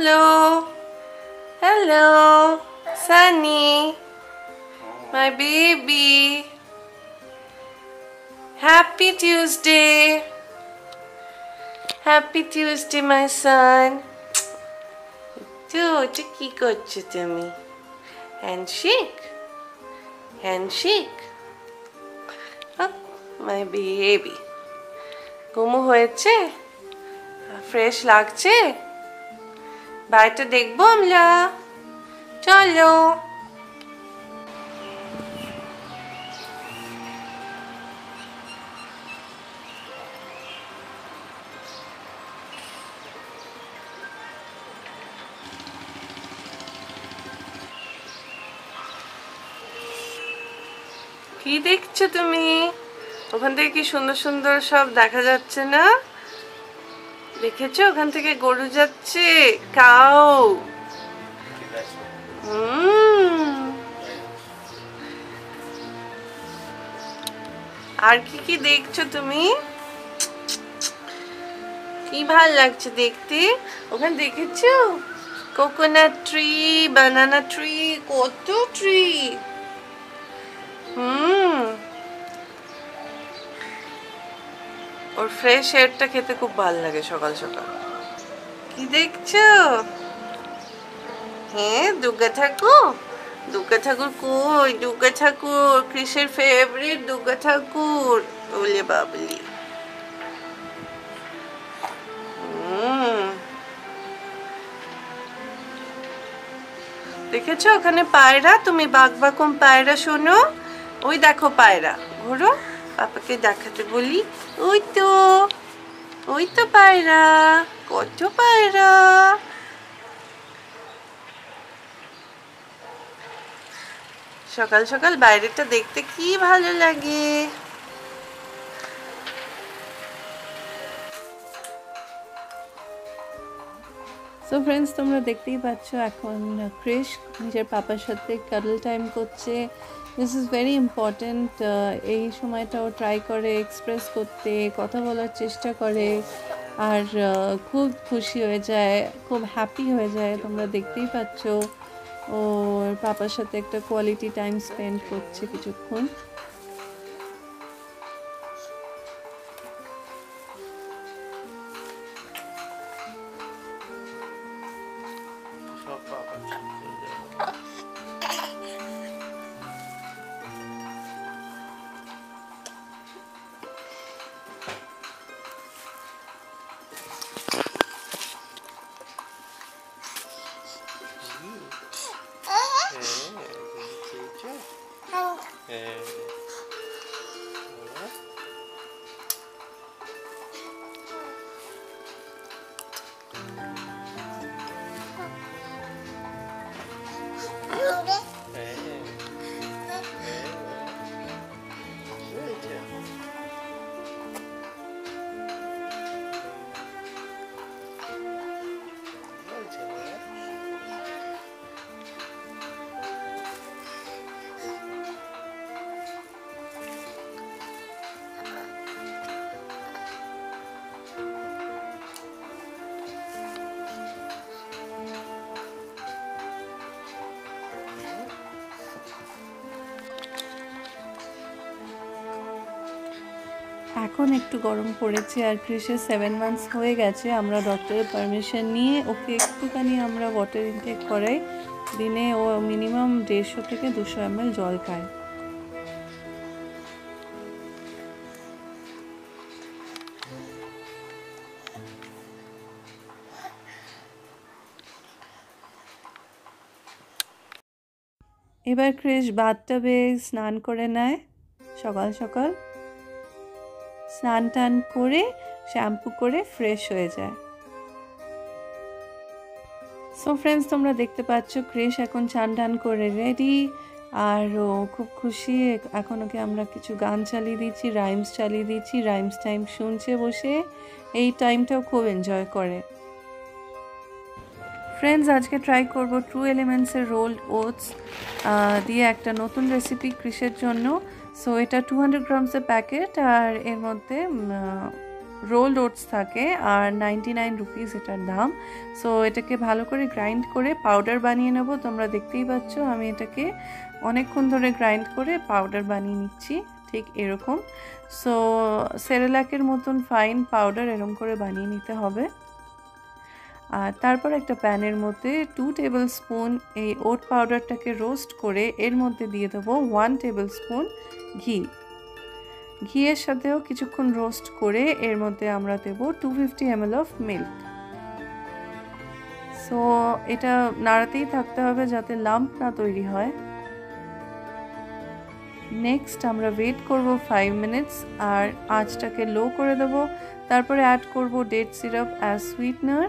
Hello. Hello. Sunny. My baby. Happy Tuesday. Happy Tuesday, my son. তো কি করছো তুমি? হ্যান্ডশেক? হ্যান্ডশেক? My baby. ঘুমো হয়েছে? ফ্রেশ লাগছে? বাইরে দেখবো আমরা? চলো। কি দেখছো তুমি? ওখান থেকে কি সুন্দর সুন্দর সব দেখা যাচ্ছে না? দেখেছো ওখান থেকে গরু যাচ্ছে, কাউ। আর কি কি দেখছো তুমি? কি ভাল লাগছে দেখতে? ওখানে দেখেছো কোকোনাট ট্রি, বানানা ট্রি, কত ট্রি। ওর ফ্রেশ এয়ারটা খেতে খুব ভালো লাগে সকাল সকাল। কি দেখছো? হ্যাঁ, দুর্গা ঠাকুর। দুর্গা ঠাকুর কই? দুর্গা ঠাকুর কৃষের ফেভারিট দুর্গা ঠাকুর। ওলে বাবলি। দেখেছো ওখানে পায়রা? তুমি বাঘবাকুম পায়রা শোনো? ওই দেখো পায়রা। ঘোরো, পাপাকে দেখাতে বলি। ওই তো, ওই তো পায়রা। কত পায়রা। সকাল সকাল বাইরেটা দেখতে কি ভালো লাগে। সো ফ্রেন্ডস, তোমরা দেখতেই পাচ্ছ এখন ক্রিশ নিজের পাপার সাথে কাডল টাইম করছে। This is very important. এই সময়টাও ট্রাই করে এক্সপ্রেস করতে, কথা বলার চেষ্টা করে, আর খুব খুশি হয়ে যায়, খুব হ্যাপি হয়ে যায়। তোমরা দেখতেই পাচ্ছ ওর পাপার সাথে একটা কোয়ালিটি টাইম স্পেন্ড করছে কিছুক্ষণ। এখন একটু গরম পড়েছে আর ক্রিসের 7 মান্থস হয়ে গেছে। আমরা ডক্টরের পারমিশন নিয়ে ওকে একটুখানি আমরা ওয়াটার ইনটেক করাই। দিনে ও মিনিমাম 150 থেকে 200 ml জল খায়। এবার ক্রিস বাথটাবে স্নান করে নেয় সকাল সকাল। স্নান টান করে শ্যাম্পু করে ফ্রেশ হয়ে যায়। সো ফ্রেন্ডস, তোমরা দেখতে পাচ্ছ ক্রিস এখন চান টান করে রেডি, আর ও খুব খুশি। এখন ওকে আমরা কিছু গান চালিয়ে দিচ্ছি, রাইমস চালিয়ে দিচ্ছি। রাইমস টাইম শুনছে বসে। এই টাইমটাও খুব এনজয় করে। ফ্রেন্ডস, আজকে ট্রাই করব ট্রু এলিমেন্টসের রোল্ড ওটস দিয়ে একটা নতুন রেসিপি ক্রিসের জন্য। সো এটা 200 গ্রামসের প্যাকেট, আর এর মধ্যে রোলড ওটস থাকে আর 99 রুপিস এটার দাম। সো এটাকে ভালো করে গ্রাইন্ড করে পাউডার বানিয়ে নেব। তোমরা দেখতেই পাচ্ছ আমি এটাকে অনেকক্ষণ ধরে গ্রাইন্ড করে পাউডার বানিয়ে নিচ্ছি, ঠিক এরকম। সো সেরেলাকের মতন ফাইন পাউডার এরকম করে বানিয়ে নিতে হবে। আর তারপর একটা প্যানের মধ্যে 2 টেবিল স্পুন এই ওট পাউডারটাকে রোস্ট করে এর মধ্যে দিয়ে দেবো 1 টেবিল স্পুন ঘি। ঘিয়ের সাথেও কিছুক্ষণ রোস্ট করে এর মধ্যে আমরা দেব 250 ml অফ মিল্ক। সো এটা নাড়াতেই থাকতে হবে যাতে লাম্প না তৈরি হয়। নেক্সট আমরা ওয়েট করব 5 মিনিটস আর আঁচটাকে লো করে দেব। তারপরে অ্যাড করব date syrup as sweetener.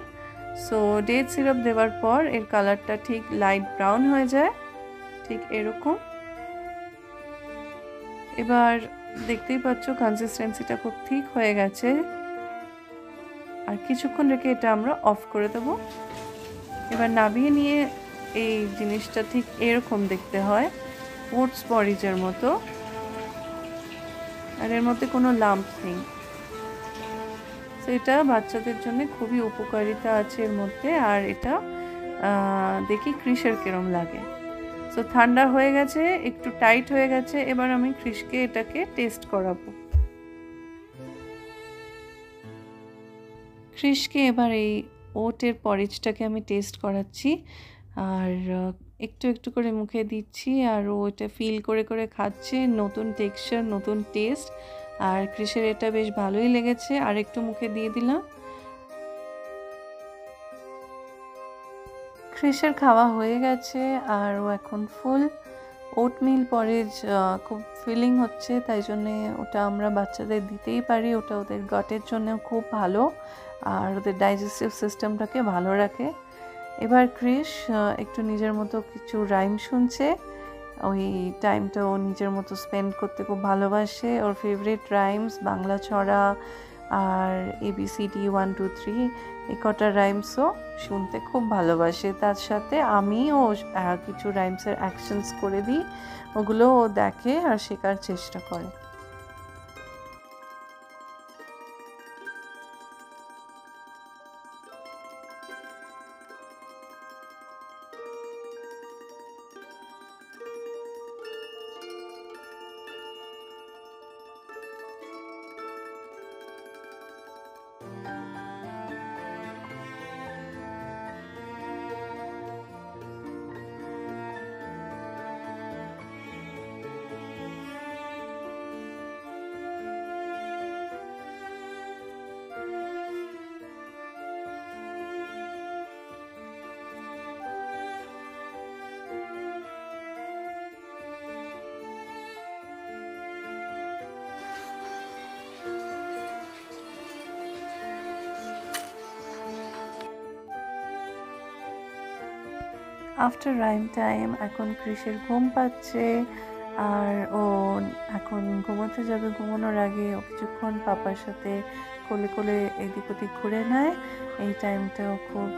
So date syrup দেওয়ার পর এর কালারটা ঠিক লাইট ব্রাউন হয়ে যায়, ঠিক এরকম। এবার দেখতেই পাচ্ছ কনসিস্টেন্সিটা খুব ঠিক হয়ে গেছে। আর কিছুক্ষণ রেখে এটা আমরা অফ করে দেব। এবার নামিয়ে নিয়ে এই জিনিসটা ঠিক এরকম দেখতে হয়, ওটস পরিজের মতো, আর এর মধ্যে কোনো লাম্প নেই। এটা বাচ্চাদের জন্য খুবই উপকারিতা আছে এর মধ্যে। আর এটা দেখি ক্রিসের কিরম লাগে। সো ঠান্ডা হয়ে গেছে, একটু টাইট হয়ে গেছে। এবার আমি ক্রিসকে এটাকে টেস্ট করাবো। ক্রিসকে এবার এই ওটের পরিজটাকে আমি টেস্ট করাচ্ছি আর একটু একটু করে মুখে দিচ্ছি আর ও এটা ফিল করে করে খাচ্ছে। নতুন টেক্সচার, নতুন টেস্ট। আর ক্রিসের এটা বেশ ভালোই লেগেছে। আর একটু মুখে দিয়ে দিলাম। ক্রিসের খাওয়া হয়ে গেছে আর ও এখন ফুল ওটমিল পরেজ খুব ফিলিং হচ্ছে, তাই জন্যে ওটা আমরা বাচ্চাদের দিতেই পারি। ওটা ওদের গটের জন্যও খুব ভালো আর ওদের ডাইজেস্টিভ সিস্টেমটাকে ভালো রাখে। এবার ক্রিস একটু নিজের মতো কিছু রাইম শুনছে। ওই টাইমটা ও নিজের মতো স্পেন্ড করতে খুব ভালোবাসে। ওর ফেভারিট রাইমস বাংলা ছড়া আর ABCD 1 2 3 এই কটা রাইমসও শুনতে খুব ভালোবাসে। তার সাথে আমিও কিছু রাইমসের অ্যাকশনস করে দিই, ওগুলো ও দেখে আর শেখার চেষ্টা করে। আফটার রাইম টাইম এখন ক্রিসের ঘুম পাচ্ছে আর ও এখন ঘুমোতে যাবে। ঘুমানোর আগে ও কিছুক্ষণ পাপার সাথে কোলে কোলে এদিক ওদিক ঘুরে নেয়। এই টাইমটাও খুব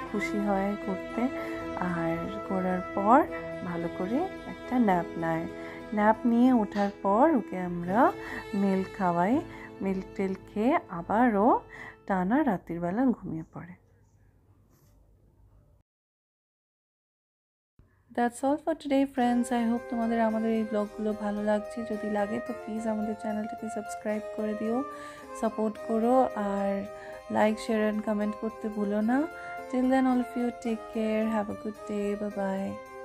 খুশি হয় ঘুরতে। আর ঘোরার পর ভালো করে একটা ন্যাপ নেয়। ন্যাপ নিয়ে ওঠার পর ওকে আমরা মিল্ক খাওয়াই। মিল্ক টিল খেয়ে আবারও টানা রাত্রির বেলা ঘুমিয়ে পড়ে। That's all for today friends. I hope তোমাদের আমাদের এই ব্লগগুলো ভালো লাগছে। যদি লাগে তো প্লিজ আমাদের চ্যানেলটাকে সাবস্ক্রাইব করে দিও, সাপোর্ট করো আর লাইক শেয়ার অ্যান্ড কমেন্ট করতে ভুলো না। Till then all of you take care, have a good day, bye bye.